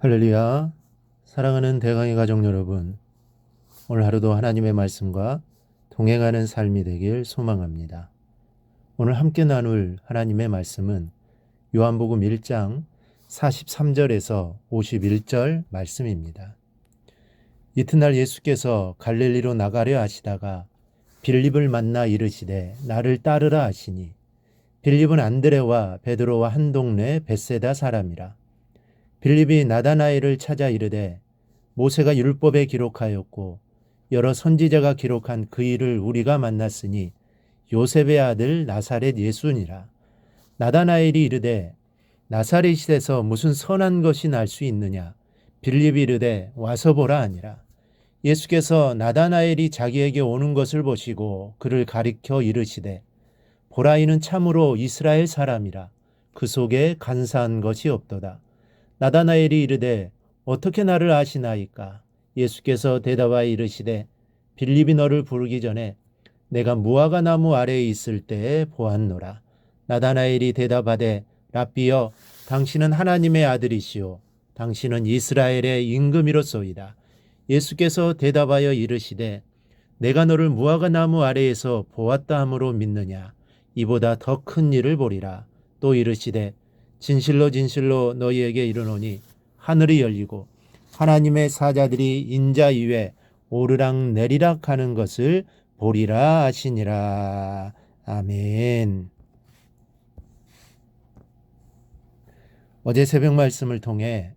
할렐루야. 사랑하는 대강의 가족 여러분, 오늘 하루도 하나님의 말씀과 동행하는 삶이 되길 소망합니다. 오늘 함께 나눌 하나님의 말씀은 요한복음 1장 43절에서 51절 말씀입니다. 이튿날 예수께서 갈릴리로 나가려 하시다가 빌립을 만나 이르시되 나를 따르라 하시니, 빌립은 안드레와 베드로와 한 동네 벳세다 사람이라. 빌립이 나다나엘을 찾아 이르되 모세가 율법에 기록하였고 여러 선지자가 기록한 그 일을 우리가 만났으니 요셉의 아들 나사렛 예수니라. 나다나엘이 이르되 나사렛에서 무슨 선한 것이 날 수 있느냐. 빌립이 이르되 와서 보라 하니라. 예수께서 나다나엘이 자기에게 오는 것을 보시고 그를 가리켜 이르시되 보라, 이는 참으로 이스라엘 사람이라. 그 속에 간사한 것이 없도다. 나다나엘이 이르되 어떻게 나를 아시나이까? 예수께서 대답하여 이르시되 빌립이 너를 부르기 전에 내가 무화과 나무 아래에 있을 때에 보았노라. 나다나엘이 대답하되 랍비여, 당신은 하나님의 아들이시오. 당신은 이스라엘의 임금이로소이다. 예수께서 대답하여 이르시되 내가 너를 무화과 나무 아래에서 보았다 함으로 믿느냐? 이보다 더 큰 일을 보리라. 또 이르시되 진실로 진실로 너희에게 이르노니 하늘이 열리고 하나님의 사자들이 인자 위에 오르락 내리락 하는 것을 보리라 하시니라. 아멘. 어제 새벽 말씀을 통해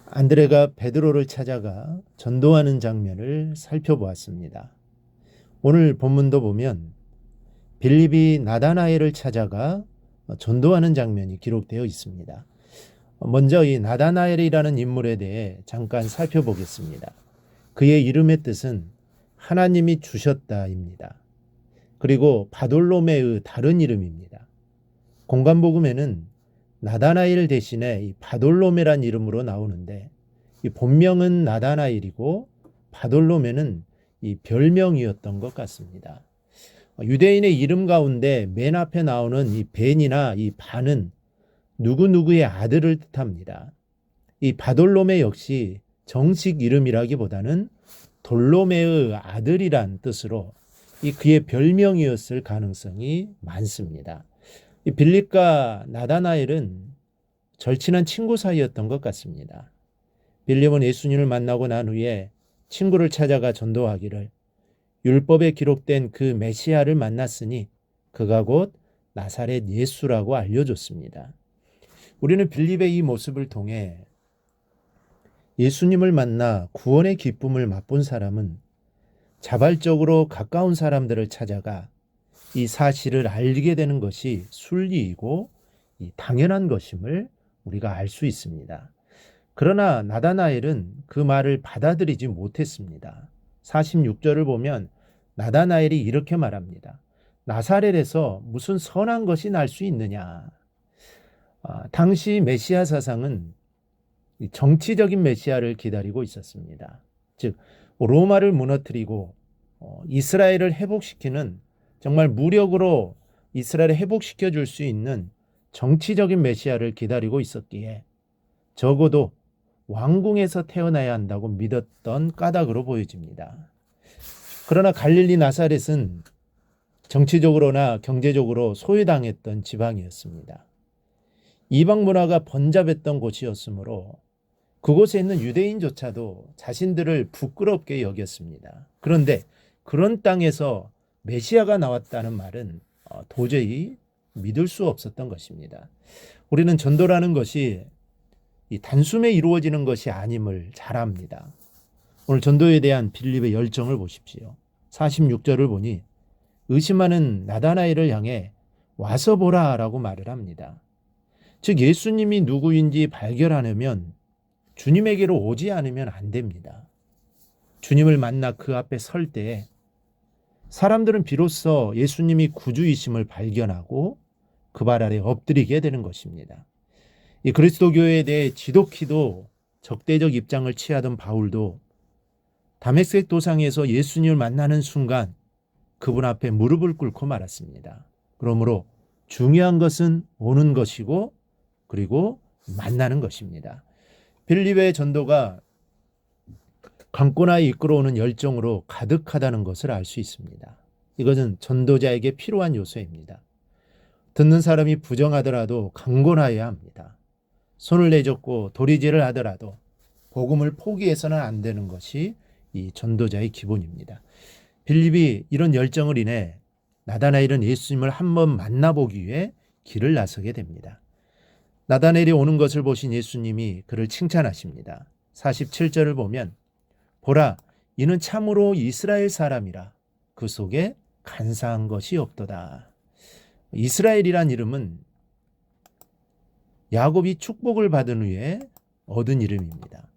안드레가 베드로를 찾아가 전도하는 장면을 살펴보았습니다. 오늘 본문도 보면 빌립이 나다나엘을 찾아가 전도하는 장면이 기록되어 있습니다. 먼저 이 나다나엘이라는 인물에 대해 잠깐 살펴보겠습니다. 그의 이름의 뜻은 하나님이 주셨다입니다. 그리고 바돌로메의 다른 이름입니다. 공관복음에는 나다나엘 대신에 이 바돌로메란 이름으로 나오는데, 이 본명은 나다나엘이고 바돌로메는 이 별명이었던 것 같습니다. 유대인의 이름 가운데 맨 앞에 나오는 이 벤이나 이 반은 누구누구의 아들을 뜻합니다. 이 바돌로메 역시 정식 이름이라기보다는 돌로메의 아들이란 뜻으로 이 그의 별명이었을 가능성이 많습니다. 이 빌립과 나다나엘은 절친한 친구 사이였던 것 같습니다. 빌립은 예수님을 만나고 난 후에 친구를 찾아가 전도하기를 율법에 기록된 그 메시아를 만났으니 그가 곧 나사렛 예수라고 알려줬습니다. 우리는 빌립의 이 모습을 통해 예수님을 만나 구원의 기쁨을 맛본 사람은 자발적으로 가까운 사람들을 찾아가 이 사실을 알게 되는 것이 순리이고 당연한 것임을 우리가 알 수 있습니다. 그러나 나다나엘은 그 말을 받아들이지 못했습니다. 46절을 보면 나다나엘이 이렇게 말합니다. 나사렛에서 무슨 선한 것이 날 수 있느냐. 당시 메시아 사상은 정치적인 메시아를 기다리고 있었습니다. 즉 로마를 무너뜨리고 이스라엘을 회복시키는, 정말 무력으로 이스라엘을 회복시켜 줄 수 있는 정치적인 메시아를 기다리고 있었기에 적어도 왕궁에서 태어나야 한다고 믿었던 까닭으로 보여집니다. 그러나 갈릴리 나사렛은 정치적으로나 경제적으로 소외당했던 지방이었습니다. 이방 문화가 번잡했던 곳이었으므로 그곳에 있는 유대인조차도 자신들을 부끄럽게 여겼습니다. 그런데 그런 땅에서 메시아가 나왔다는 말은 도저히 믿을 수 없었던 것입니다. 우리는 전도라는 것이 이 단숨에 이루어지는 것이 아님을 잘 압니다. 오늘 전도에 대한 빌립의 열정을 보십시오. 46절을 보니 의심하는 나다나엘을 향해 와서 보라 라고 말을 합니다. 즉 예수님이 누구인지 발견하려면 주님에게로 오지 않으면 안 됩니다. 주님을 만나 그 앞에 설 때에 사람들은 비로소 예수님이 구주이심을 발견하고 그 발 아래 엎드리게 되는 것입니다. 이 그리스도교에 대해 지독히도 적대적 입장을 취하던 바울도 다메섹 도상에서 예수님을 만나는 순간 그분 앞에 무릎을 꿇고 말았습니다. 그러므로 중요한 것은 오는 것이고 그리고 만나는 것입니다. 빌립의 전도가 강권하에 이끌어오는 열정으로 가득하다는 것을 알 수 있습니다. 이것은 전도자에게 필요한 요소입니다. 듣는 사람이 부정하더라도 강권하여야 합니다. 손을 내젓고 도리질을 하더라도 복음을 포기해서는 안 되는 것이 이 전도자의 기본입니다. 빌립이 이런 열정을 인해 나다나엘은 예수님을 한번 만나보기 위해 길을 나서게 됩니다. 나다나엘이 오는 것을 보신 예수님이 그를 칭찬하십니다. 47절을 보면 보라, 이는 참으로 이스라엘 사람이라 그 속에 간사한 것이 없도다. 이스라엘이란 이름은 야곱이 축복을 받은 후에 얻은 이름입니다.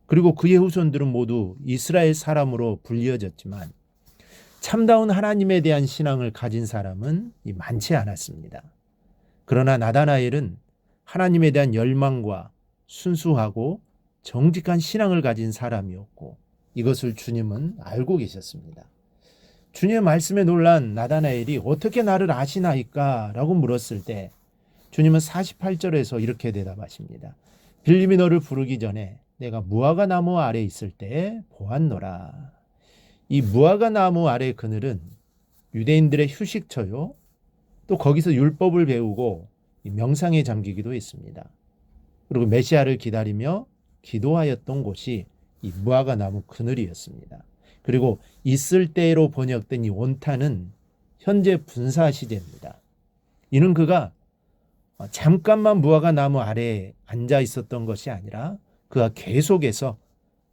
그리고 그의 후손들은 모두 이스라엘 사람으로 불리어졌지만 참다운 하나님에 대한 신앙을 가진 사람은 많지 않았습니다. 그러나 나다나엘은 하나님에 대한 열망과 순수하고 정직한 신앙을 가진 사람이었고 이것을 주님은 알고 계셨습니다. 주님의 말씀에 놀란 나다나엘이 어떻게 나를 아시나이까? 라고 물었을 때 주님은 48절에서 이렇게 대답하십니다. 빌립이 너를 부르기 전에 내가 무화과 나무 아래 있을 때 보았노라. 이 무화과 나무 아래 그늘은 유대인들의 휴식처요. 또 거기서 율법을 배우고 명상에 잠기기도 했습니다. 그리고 메시아를 기다리며 기도하였던 곳이 이 무화과 나무 그늘이었습니다. 그리고 있을 때로 번역된 이 온탄은 현재 분사 시제입니다. 이는 그가 잠깐만 무화과 나무 아래에 앉아 있었던 것이 아니라 그가 계속해서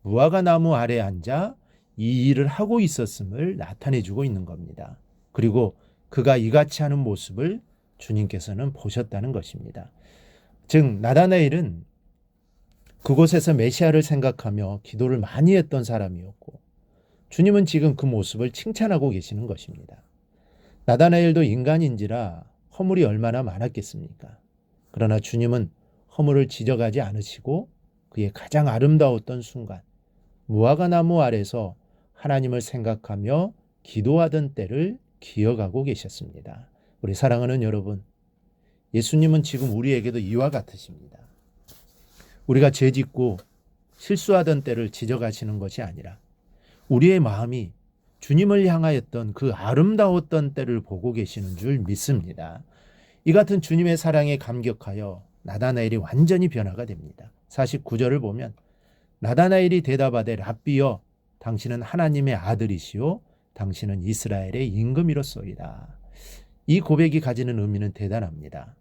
무화과 나무 아래에 앉아 이 일을 하고 있었음을 나타내 주고 있는 겁니다. 그리고 그가 이같이 하는 모습을 주님께서는 보셨다는 것입니다. 즉 나다나엘은 그곳에서 메시아를 생각하며 기도를 많이 했던 사람이었고 주님은 지금 그 모습을 칭찬하고 계시는 것입니다. 나다나엘도 인간인지라 허물이 얼마나 많았겠습니까? 그러나 주님은 허물을 지적하지 않으시고 그의 가장 아름다웠던 순간 무화과 나무 아래서 하나님을 생각하며 기도하던 때를 기억하고 계셨습니다. 우리 사랑하는 여러분, 예수님은 지금 우리에게도 이와 같으십니다. 우리가 죄짓고 실수하던 때를 지적하시는 것이 아니라 우리의 마음이 주님을 향하였던 그 아름다웠던 때를 보고 계시는 줄 믿습니다. 이 같은 주님의 사랑에 감격하여 나다나엘이 완전히 변화가 됩니다. 49절을 보면 나다나엘이 대답하되 랍비여 당신은 하나님의 아들이시오 당신은 이스라엘의 임금이로소이다. 이 고백이 가지는 의미는 대단합니다.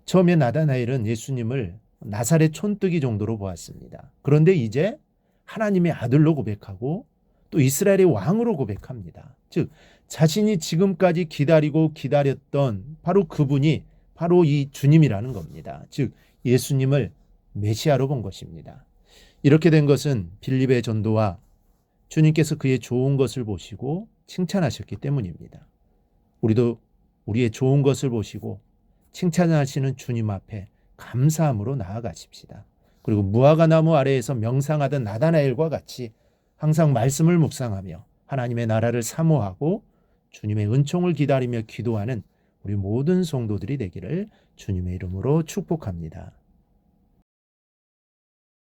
처음에 나다나엘은 예수님을 나사렛 촌뜨기 정도로 보았습니다. 그런데 이제 하나님의 아들로 고백하고 또 이스라엘의 왕으로 고백합니다. 즉 자신이 지금까지 기다리고 기다렸던 바로 그분이 바로 이 주님이라는 겁니다. 즉 예수님을 메시아로 본 것입니다. 이렇게 된 것은 빌립의 전도와 주님께서 그의 좋은 것을 보시고 칭찬하셨기 때문입니다. 우리도 우리의 좋은 것을 보시고 칭찬하시는 주님 앞에 감사함으로 나아가십시다. 그리고 무화과 나무 아래에서 명상하던 나다나엘과 같이 항상 말씀을 묵상하며 하나님의 나라를 사모하고 주님의 은총을 기다리며 기도하는 우리 모든 성도들이 되기를 주님의 이름으로 축복합니다.